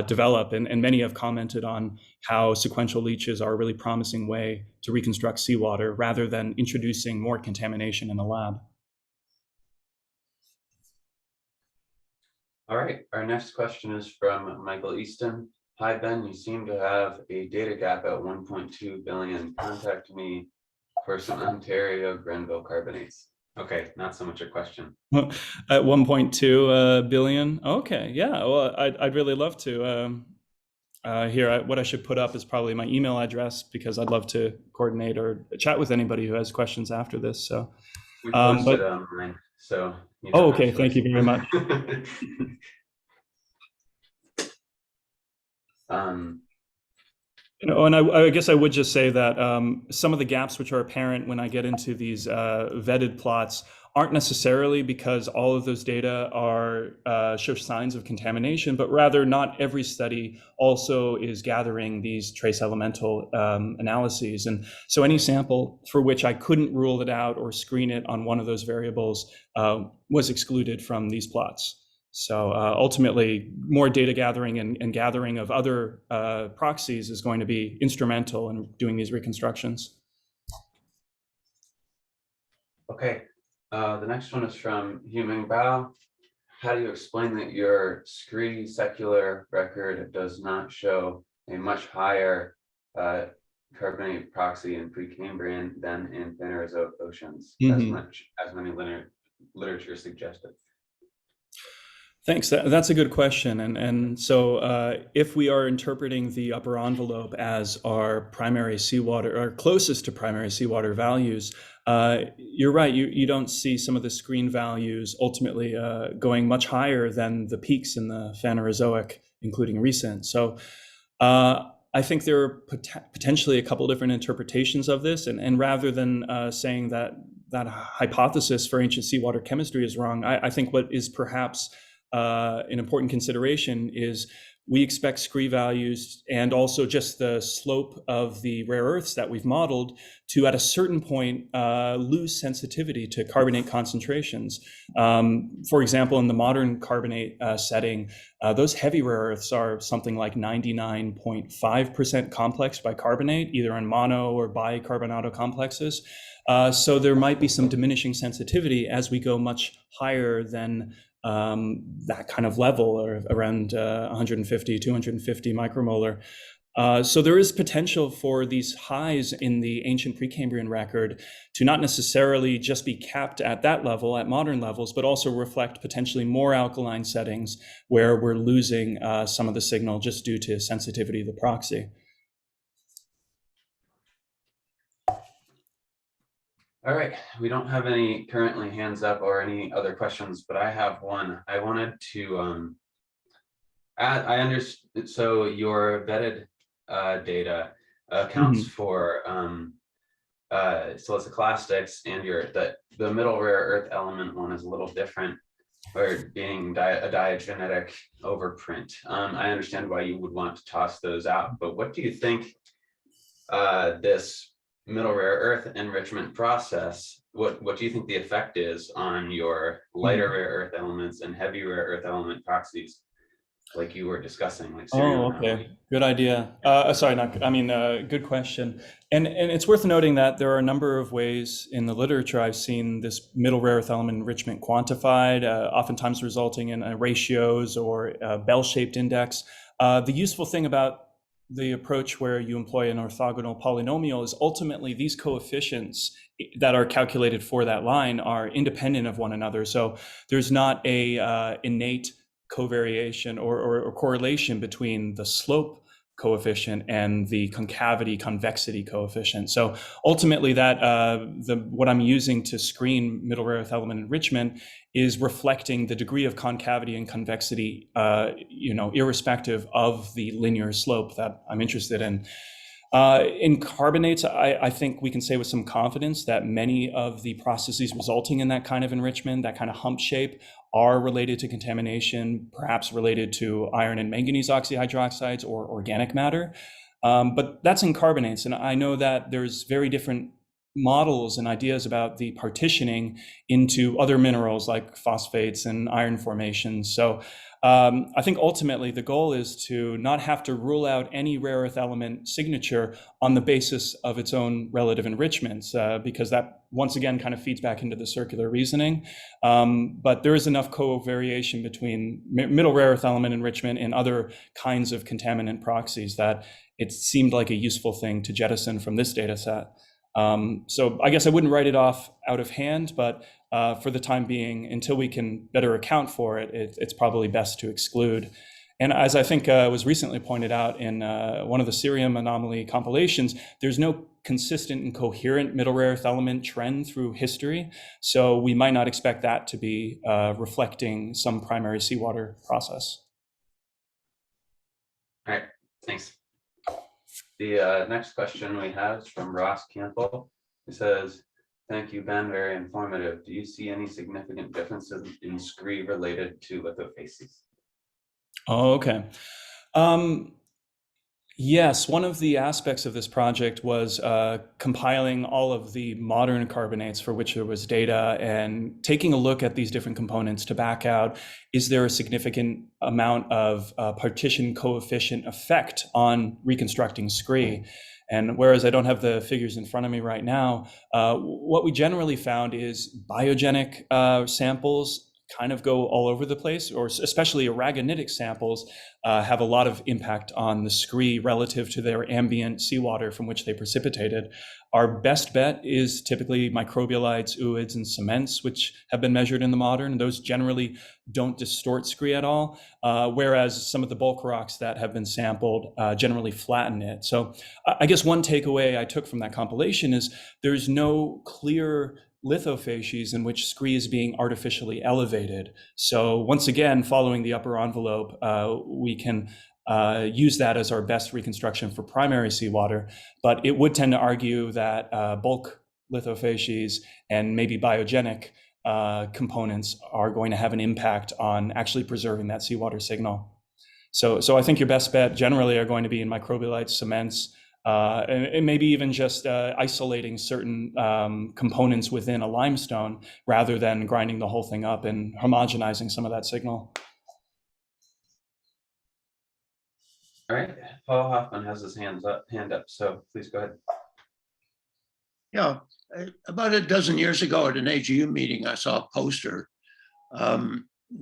develop. And many have commented on how sequential leaches are a really promising way to reconstruct seawater rather than introducing more contamination in the lab. All right, our next question is from Michael Easton. Hi, Ben, you seem to have a data gap at 1.2 billion. Contact me for some Ontario Grenville carbonates. Okay, not so much a question. At 1.2 billion? Okay, yeah, well, I'd really love to. Here, what I should put up is probably my email address because I'd love to coordinate or chat with anybody who has questions after this. So we posted it online, so. Oh, okay, thank you very much. And I guess I would just say that some of the gaps which are apparent when I get into these vetted plots aren't necessarily because all of those data show signs of contamination, but rather not every study also is gathering these trace elemental analyses. And so any sample for which I couldn't rule it out or screen it on one of those variables was excluded from these plots. So ultimately, more data gathering and gathering of other proxies is going to be instrumental in doing these reconstructions. Okay, the next one is from Huming Bao. How do you explain that your scree secular record does not show a much higher carbonate proxy in Precambrian than in Phanerozoic oceans, as many literature suggested? Thanks. That's a good question. And so if we are interpreting the upper envelope as our primary seawater, or closest to primary seawater values, you're right. You don't see some of the screen values ultimately going much higher than the peaks in the Phanerozoic, including recent. So I think there are potentially a couple different interpretations of this. And rather than saying that that hypothesis for ancient seawater chemistry is wrong, I think what is perhaps an important consideration is we expect scree values and also just the slope of the rare earths that we've modeled to, at a certain point, lose sensitivity to carbonate concentrations. For example, in the modern carbonate setting, those heavy rare earths are something like 99.5% complex bicarbonate, either in mono or bicarbonato complexes. So there might be some diminishing sensitivity as we go much higher than that kind of level, or around 150, 250 micromolar. So there is potential for these highs in the ancient Precambrian record to not necessarily just be capped at that level, at modern levels, but also reflect potentially more alkaline settings where we're losing some of the signal just due to sensitivity of the proxy. All right, we don't have any currently hands up or any other questions, but I have one. I wanted to I understand, so your vetted data accounts for siliciclastics, and the middle rare earth element one is a little different, or being a diagenetic overprint. I understand why you would want to toss those out, but what do you think this middle rare earth enrichment process, what do you think the effect is on your lighter rare earth elements and heavy rare earth element proxies, like you were discussing, like okay, good idea. Good question. And it's worth noting that there are a number of ways in the literature I've seen this middle rare earth element enrichment quantified, oftentimes resulting in ratios or a bell-shaped index. The useful thing about the approach where you employ an orthogonal polynomial is ultimately these coefficients that are calculated for that line are independent of one another. So there's not a innate covariation or correlation between the slope coefficient and the concavity convexity coefficient. So ultimately that what I'm using to screen middle rare earth element enrichment is reflecting the degree of concavity and convexity, irrespective of the linear slope that I'm interested in. In carbonates, I think we can say with some confidence that many of the processes resulting in that kind of enrichment, that kind of hump shape, are related to contamination, perhaps related to iron and manganese oxyhydroxides or organic matter. But that's in carbonates. And I know that there's very different models and ideas about the partitioning into other minerals like phosphates and iron formations. So I think ultimately the goal is to not have to rule out any rare earth element signature on the basis of its own relative enrichments, because that once again kind of feeds back into the circular reasoning. But there is enough covariation between middle rare earth element enrichment and other kinds of contaminant proxies that it seemed like a useful thing to jettison from this data set. So I guess I wouldn't write it off out of hand, but for the time being, until we can better account for it, it's probably best to exclude. And as I think was recently pointed out in one of the cerium anomaly compilations, there's no consistent and coherent middle rare earth element trend through history. So we might not expect that to be reflecting some primary seawater process. All right, thanks. The next question we have is from Ross Campbell. He says, thank you, Ben, very informative. Do you see any significant differences in scree related to lithophases? Oh, okay. Yes, one of the aspects of this project was compiling all of the modern carbonates for which there was data and taking a look at these different components to back out, is there a significant amount of partition coefficient effect on reconstructing scree? And whereas I don't have the figures in front of me right now, what we generally found is biogenic samples kind of go all over the place, or especially aragonitic samples have a lot of impact on the scree relative to their ambient seawater from which they precipitated. Our best bet is typically microbialites, ooids, and cements, which have been measured in the modern, and those generally don't distort scree at all, whereas some of the bulk rocks that have been sampled generally flatten it. So I guess one takeaway I took from that compilation is there's no clear lithophases in which scree is being artificially elevated. So once again, following the upper envelope, we can use that as our best reconstruction for primary seawater, but it would tend to argue that bulk lithophases and maybe biogenic components are going to have an impact on actually preserving that seawater signal. So I think your best bet generally are going to be in microbialites, cements, and maybe even just isolating certain components within a limestone rather than grinding the whole thing up and homogenizing some of that signal. All right, Paul Hoffman has his hand up, so please go ahead. Yeah, about a dozen years ago at an AGU meeting, I saw a poster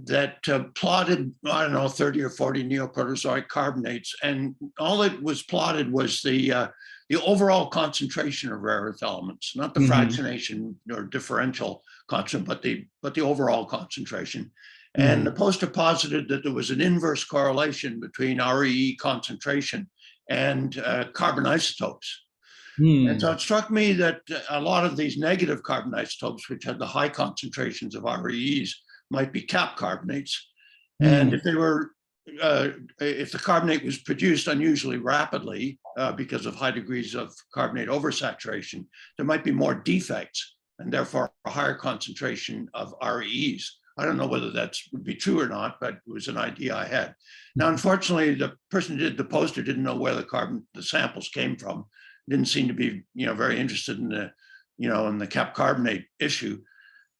that plotted, I don't know, 30 or 40 Neoproterozoic carbonates, and all that was plotted was the overall concentration of rare earth elements, not the fractionation or differential concentration, but the overall concentration. And the poster posited that there was an inverse correlation between REE concentration and carbon isotopes. And so it struck me that a lot of these negative carbon isotopes, which had the high concentrations of REEs, might be cap carbonates. And if they were, if the carbonate was produced unusually rapidly because of high degrees of carbonate oversaturation, there might be more defects and therefore a higher concentration of REEs. I don't know whether that would be true or not, but it was an idea I had. Now, unfortunately, the person who did the poster didn't know where the samples came from. Didn't seem to be, very interested in the, in the cap carbonate issue.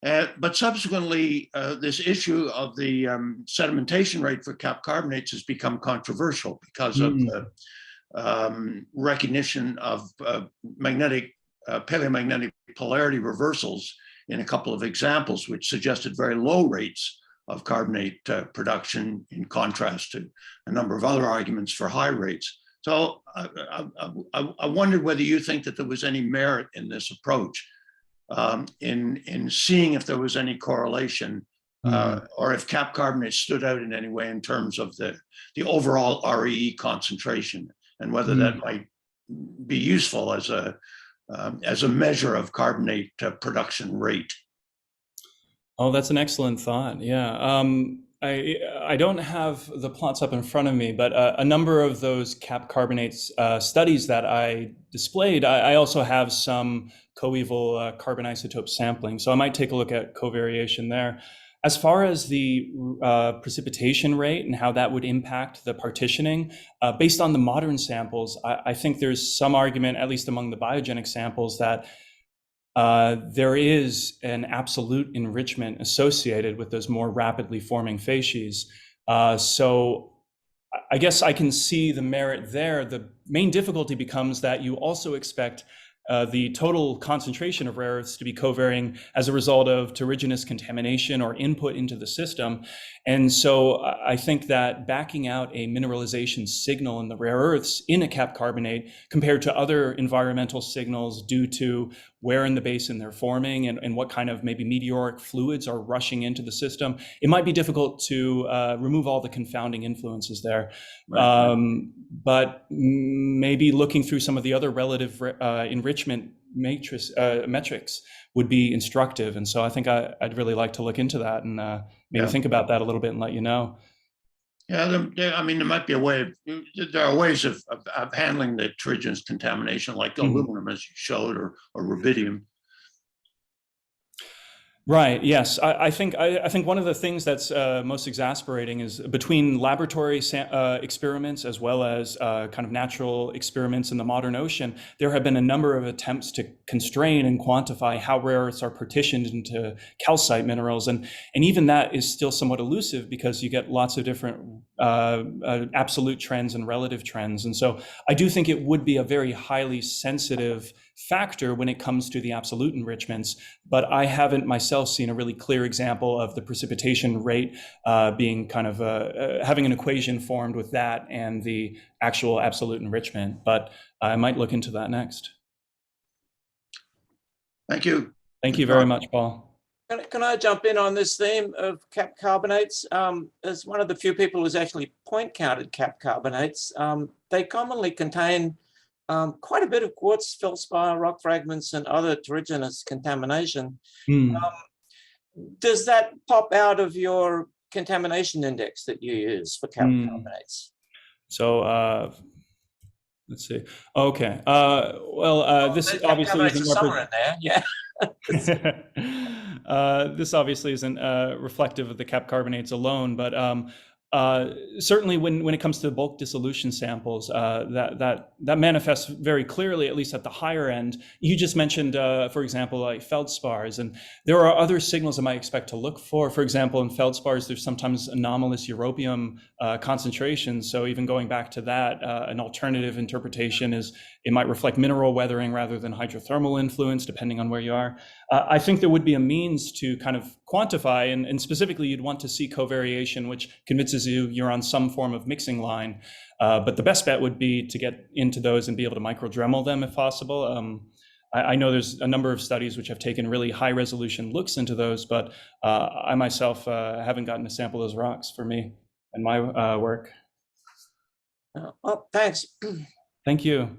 But subsequently, this issue of the sedimentation rate for cap carbonates has become controversial because of the recognition of paleomagnetic polarity reversals in a couple of examples, which suggested very low rates of carbonate production in contrast to a number of other arguments for high rates. So I wondered whether you think that there was any merit in this approach in seeing if there was any correlation or if cap carbonate stood out in any way in terms of the overall REE concentration, and whether that might be useful as a measure of carbonate production rate. Oh, that's an excellent thought. Yeah. I don't have the plots up in front of me, but a number of those cap carbonates studies that I displayed, I also have some coeval carbon isotope sampling. So I might take a look at covariation there. As far as the precipitation rate and how that would impact the partitioning, based on the modern samples, I think there's some argument, at least among the biogenic samples, that there is an absolute enrichment associated with those more rapidly forming facies. So I guess I can see the merit there. The main difficulty becomes that you also expect the total concentration of rare earths to be covarying as a result of terrigenous contamination or input into the system. And so I think that backing out a mineralization signal in the rare earths in a cap carbonate compared to other environmental signals due to where in the basin they're forming and what kind of maybe meteoric fluids are rushing into the system, it might be difficult to remove all the confounding influences there. Right. But maybe looking through some of the other relative enrichment metrics would be instructive. And so I think I'd really like to look into that and maybe think about that a little bit and let you know. Yeah, I mean, there might be a way there are ways of handling the terrigenous contamination, like aluminum, as you showed, or rubidium. Right. Yes. I think one of the things that's most exasperating is between laboratory experiments as well as kind of natural experiments in the modern ocean, there have been a number of attempts to constrain and quantify how rare earths are partitioned into calcite minerals, and even that is still somewhat elusive because you get lots of different absolute trends and relative trends, and so I do think it would be a very highly sensitive factor when it comes to the absolute enrichments, but I haven't myself seen a really clear example of the precipitation rate being kind of having an equation formed with that and the actual absolute enrichment. But I might look into that next. Thank you. Thank you very much, Paul. Can I jump in on this theme of cap carbonates? As one of the few people who's actually point counted cap carbonates, they commonly contain quite a bit of quartz, feldspar, rock fragments, and other terrigenous contamination. Does that pop out of your contamination index that you use for cap carbonates? So let's see. Okay. This obviously isn't somewhere in there. Yeah. This obviously isn't reflective of the cap carbonates alone, but certainly when it comes to bulk dissolution samples, that manifests very clearly, at least at the higher end. You just mentioned, for example, like feldspars, and there are other signals I might expect to look for. For example, in feldspars, there's sometimes anomalous europium concentrations. So even going back to that, an alternative interpretation is it might reflect mineral weathering rather than hydrothermal influence, depending on where you are. I think there would be a means to kind of quantify, and specifically you'd want to see covariation, which convinces you you're on some form of mixing line. But the best bet would be to get into those and be able to microdremel them if possible. I know there's a number of studies which have taken really high resolution looks into those, but I myself haven't gotten to sample those rocks for me and my work. Well, thanks. Thank you.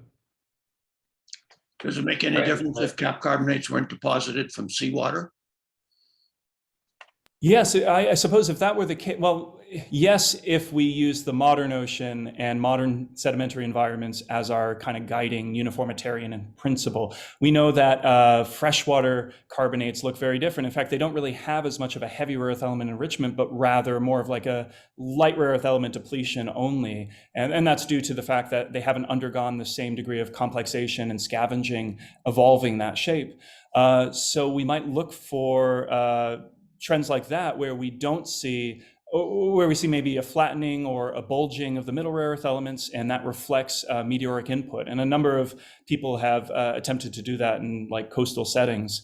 Does it make any difference if cap carbonates weren't deposited from seawater? Yes, I suppose if that were the case, well, yes, if we use the modern ocean and modern sedimentary environments as our kind of guiding uniformitarian and principle. We know that freshwater carbonates look very different. In fact, they don't really have as much of a heavy rare earth element enrichment, but rather more of like a light rare earth element depletion only. And that's due to the fact that they haven't undergone the same degree of complexation and scavenging, evolving that shape. So we might look for trends like that where we see maybe a flattening or a bulging of the middle rare earth elements, and that reflects meteoric input. And a number of people have attempted to do that in like coastal settings.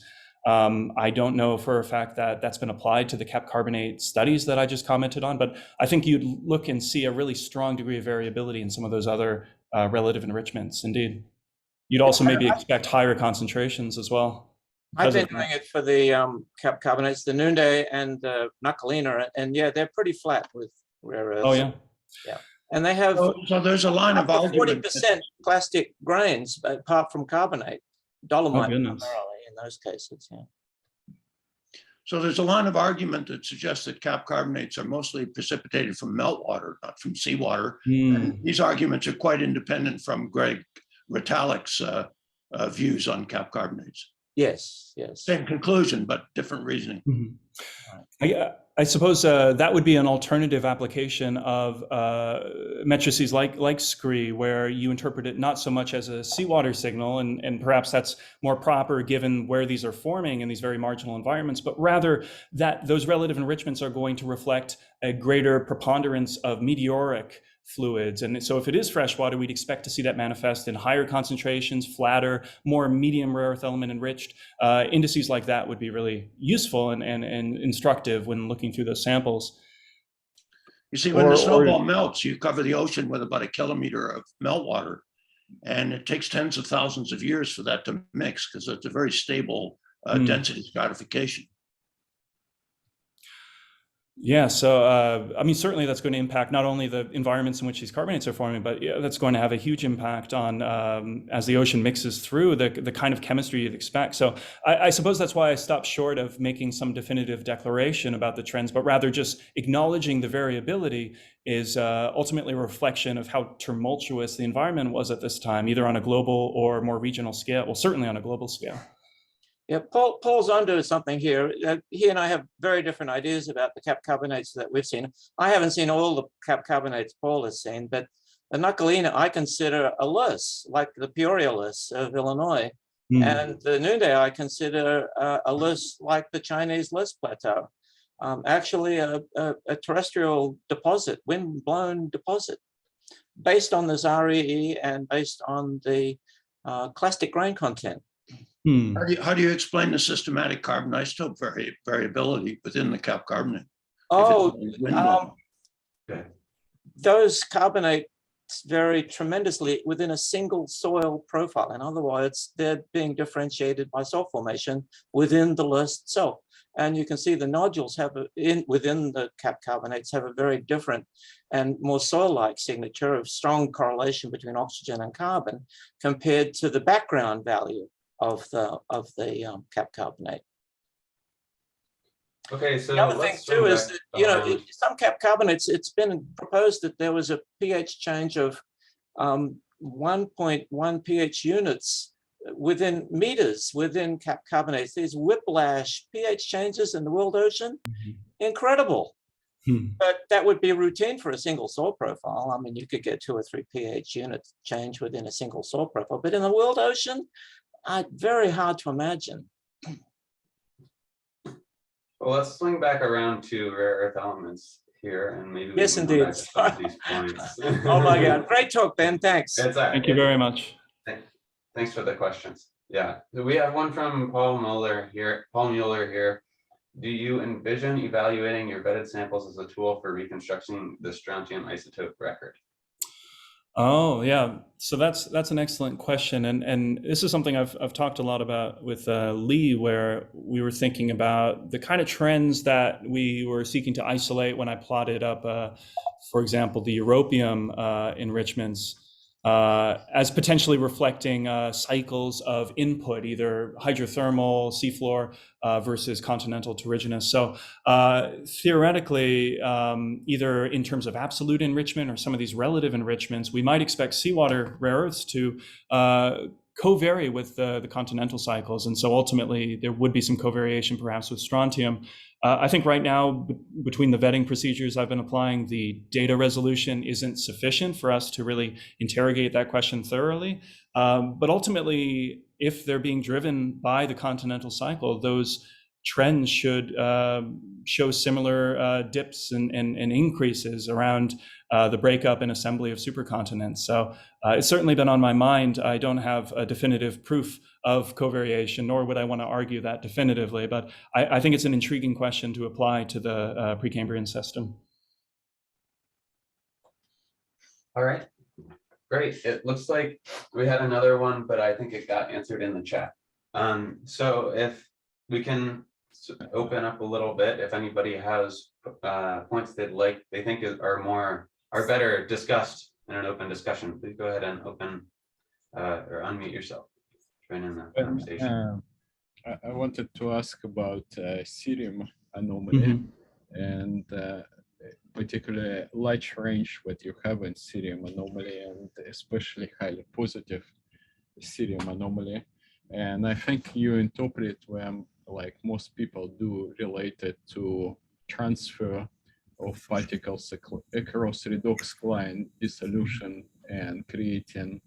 I don't know for a fact that that's been applied to the cap carbonate studies that I just commented on, but I think you'd look and see a really strong degree of variability in some of those other relative enrichments. Indeed. You'd also maybe expect higher concentrations as well. I've been doing it for the cap carbonates, the Noonday and the Knucklina, and yeah, they're pretty flat with rare earths. Oh yeah, yeah, and they have so there's a line of argument. 40% plastic grains apart from carbonate, dolomite primarily in those cases. Yeah. So there's a line of argument that suggests that cap carbonates are mostly precipitated from meltwater, not from seawater. And these arguments are quite independent from Greg Retalic's views on cap carbonates. Yes, yes. Same conclusion, but different reasoning. I suppose that would be an alternative application of metrices like SCREE, where you interpret it not so much as a seawater signal, and perhaps that's more proper given where these are forming in these very marginal environments, but rather that those relative enrichments are going to reflect a greater preponderance of meteoric fluids. And so if it is freshwater, we'd expect to see that manifest in higher concentrations, flatter, more medium rare earth element enriched. Indices like that would be really useful and instructive when looking through those samples. You see, when the snowball melts, you cover the ocean with about 1 kilometer of meltwater, and it takes tens of thousands of years for that to mix because it's a very stable density stratification. Yeah, so I mean, certainly that's going to impact not only the environments in which these carbonates are forming, but that's going to have a huge impact on as the ocean mixes through the kind of chemistry you'd expect. So I suppose that's why I stopped short of making some definitive declaration about the trends, but rather just acknowledging the variability is ultimately a reflection of how tumultuous the environment was at this time, either on a global or more regional scale. Well, certainly on a global scale. Yeah, Paul's onto something here. He and I have very different ideas about the cap carbonates that we've seen. I haven't seen all the cap carbonates Paul has seen, but the Knuckalina I consider a loess, like the Peoria loess of Illinois. And the Noonday I consider a loess like the Chinese loess plateau. Actually a terrestrial deposit, wind-blown deposit, based on the ZARE and based on the clastic grain content. How do you explain the systematic carbon isotope variability within the cap carbonate? Oh, those carbonates vary tremendously within a single soil profile. In other words, they're being differentiated by soil formation within the loess itself. And you can see the nodules have within the cap carbonates have a very different and more soil-like signature of strong correlation between oxygen and carbon compared to the background value of the cap carbonate. Okay, so the other thing too is that, some cap carbonates, it's been proposed that there was a pH change of 1.1 pH units within meters within cap carbonates. These whiplash pH changes in the world ocean, incredible. But that would be routine for a single soil profile. I mean, you could get 2 or 3 pH units change within a single soil profile, but in the world ocean, very hard to imagine. Well, let's swing back around to rare earth elements here, and maybe yes, we can indeed. go back to some of these points. Oh my God, great talk, Ben. Thanks. Thank you very much. Thanks for the questions. Yeah, so we have one from Paul Mueller here. Do you envision evaluating your bedded samples as a tool for reconstructing the strontium isotope record? Oh yeah, so that's an excellent question, and this is something I've talked a lot about with Lee, where we were thinking about the kind of trends that we were seeking to isolate when I plotted up, for example, the europium enrichments as potentially reflecting cycles of input, either hydrothermal, seafloor versus continental terrigenous. So theoretically, either in terms of absolute enrichment or some of these relative enrichments, we might expect seawater rare earths to co-vary with the continental cycles. And so ultimately, there would be some covariation perhaps with strontium. I think right now, between the vetting procedures I've been applying, the data resolution isn't sufficient for us to really interrogate that question thoroughly. But ultimately, if they're being driven by the continental cycle, those trends should show similar dips and increases around the breakup and assembly of supercontinents. So it's certainly been on my mind. I don't have a definitive proof of covariation, nor would I want to argue that definitively, but I think it's an intriguing question to apply to the Precambrian system. All right, great. It looks like we had another one, but I think it got answered in the chat. So if we can open up a little bit, if anybody has points they think are better discussed in an open discussion, please go ahead and open or unmute yourself. Join in the conversation. I wanted to ask about cerium anomaly and particularly large range that you have in cerium anomaly, and especially highly positive cerium anomaly. And I think you interpret them like most people do, related to transfer of particles across redox line dissolution and creating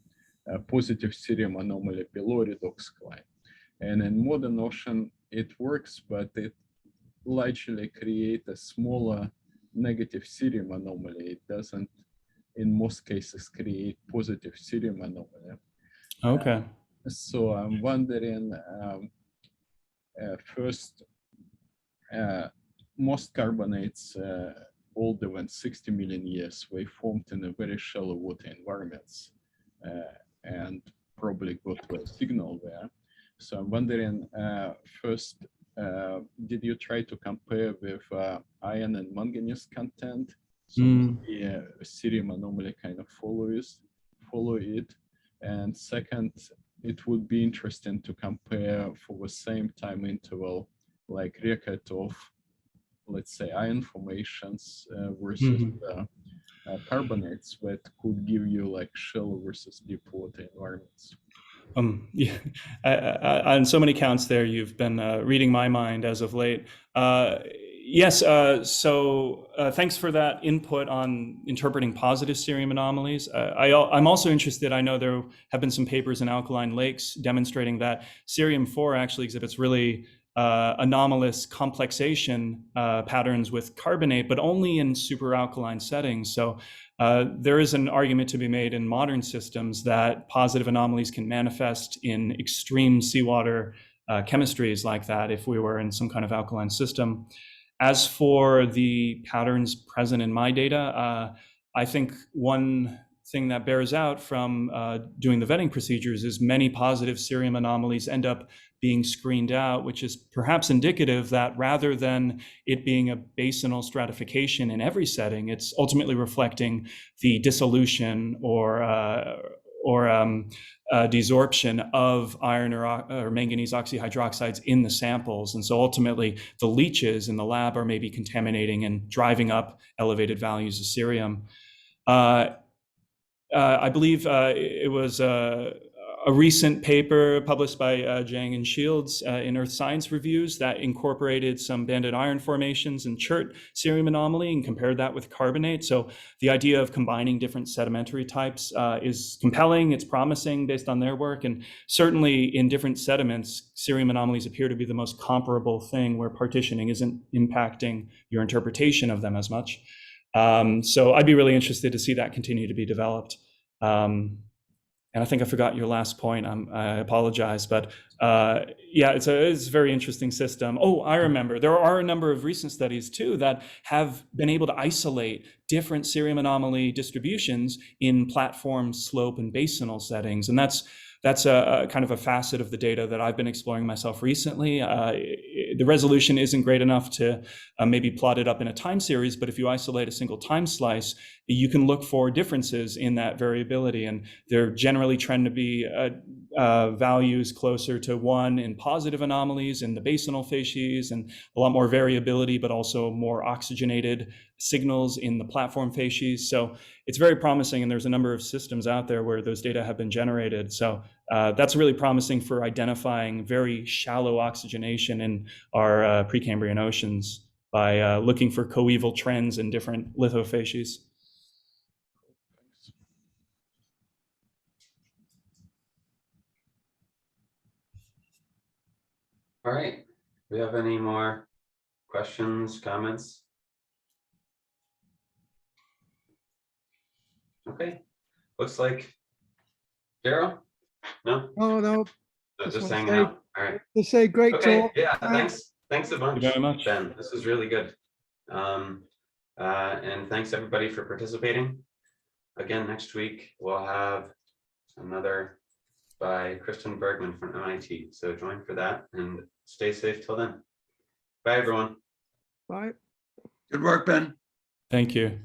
a positive cerium anomaly below redox line. And in modern ocean, it works, but it largely creates a smaller negative cerium anomaly. It doesn't, in most cases, create positive cerium anomaly. Okay. So I'm wondering, first, most carbonates older than 60 million years were formed in a very shallow water environments and probably got a signal there. So I'm wondering, first, did you try to compare with iron and manganese content? So the cerium anomaly kind of follow it. And second, it would be interesting to compare for the same time interval, like record of, let's say, iron formations versus carbonates that could give you like shallow versus deep water environments. Yeah, on so many counts there, you've been reading my mind as of late. Yes, so thanks for that input on interpreting positive cerium anomalies. I'm also interested, I know there have been some papers in alkaline lakes demonstrating that cerium-4 actually exhibits really anomalous complexation patterns with carbonate, but only in superalkaline settings. So there is an argument to be made in modern systems that positive anomalies can manifest in extreme seawater chemistries like that if we were in some kind of alkaline system. As for the patterns present in my data, I think one thing that bears out from doing the vetting procedures is many positive cerium anomalies end up being screened out, which is perhaps indicative that rather than it being a basinal stratification in every setting, it's ultimately reflecting the dissolution or desorption of iron or manganese oxyhydroxides in the samples. And so ultimately the leaches in the lab are maybe contaminating and driving up elevated values of cerium. I believe it was a recent paper published by Zhang and Shields in Earth Science Reviews that incorporated some banded iron formations and chert cerium anomaly and compared that with carbonate. So the idea of combining different sedimentary types is compelling, it's promising based on their work, and certainly in different sediments, cerium anomalies appear to be the most comparable thing where partitioning isn't impacting your interpretation of them as much. So I'd be really interested to see that continue to be developed. And I think I forgot your last point. I apologize, but yeah, it's a very interesting system. Oh, I remember. There are a number of recent studies too that have been able to isolate different cerium anomaly distributions in platform, slope, and basinal settings, and that's a kind of a facet of the data that I've been exploring myself recently. The resolution isn't great enough to maybe plot it up in a time series, but if you isolate a single time slice, you can look for differences in that variability, and they're generally trend to be values closer to 1 in positive anomalies in the basinal facies, and a lot more variability, but also more oxygenated signals in the platform facies. So it's very promising, and there's a number of systems out there where those data have been generated. So that's really promising for identifying very shallow oxygenation in our Precambrian oceans by looking for coeval trends in different lithofacies. All right. Do we have any more questions, comments? Okay. Looks like Daryl? No? Oh, no. So Just just wanna hanging say- out. All right. Just say great Okay. talk. Yeah. Thanks a bunch, very much. Ben. This was really good. And thanks everybody for participating. Again, next week we'll have another by Kristen Bergman from MIT. So join for that and stay safe till then. Bye, everyone. Bye. Good work, Ben. Thank you.